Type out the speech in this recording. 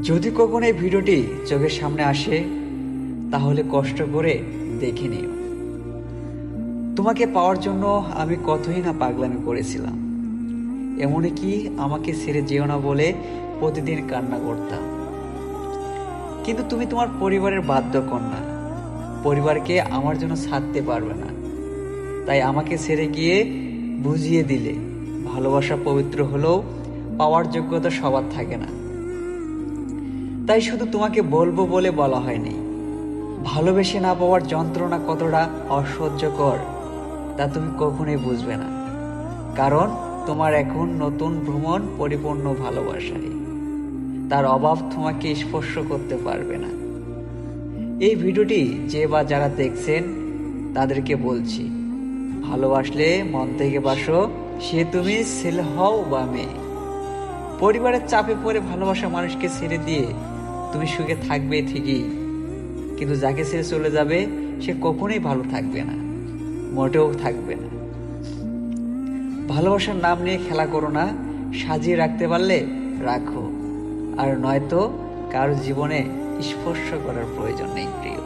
যদি কখনো এই ভিডিওটি চোখের সামনে আসে তাহলে কষ্ট করে দেখে নিও। তোমাকে পাওয়ার জন্য আমি কতই না পাগলামি করেছিলাম, এমনকি আমাকে ছেড়ে যেও না বলে প্রতিদিন কান্না করতাম। কিন্তু তুমি তোমার পরিবারের বাধ্য কন্যা, পরিবারকে আমার জন্য ছাড়তে পারবে না, তাই আমাকে ছেড়ে গিয়ে বুঝিয়ে দিলে ভালোবাসা পবিত্র হলেও পাওয়ার যোগ্যতা সবার থাকে না। তাই শুধু তোমাকে বলবো বলে বলা হয়নি। ভালোবেসে না পাওয়ার যন্ত্রণা কতটা অসহ্যকর তা তুমি কখনোই বুঝবে না, কারণ তোমার এখন নতুন ভ্রমণ পরিপূর্ণ ভালোবাসায়, তার অভাব তোমাকে স্পর্শ করতে পারবে না। এই ভিডিওটি যে বা যারা দেখছেন তাদেরকে বলছি, ভালোবাসলে মন থেকে বাসো, সে তুমি ছেলে হও বা মেয়ে। পরিবারের চাপে পড়ে ভালোবাসা মানুষকে ছেড়ে দিয়ে তুমি সুখে থাকবে ঠিকই, কিন্তু যাকে ছেড়ে চলে যাবে সে কখনোই ভালো থাকবে না, মোটেও থাকবে না। ভালোবাসার নাম নিয়ে খেলা করো না, সাজিয়ে রাখতে পারলে রাখো, আর নয়তো কারো জীবনে স্পর্শ করার প্রয়োজন নেই প্রিয়।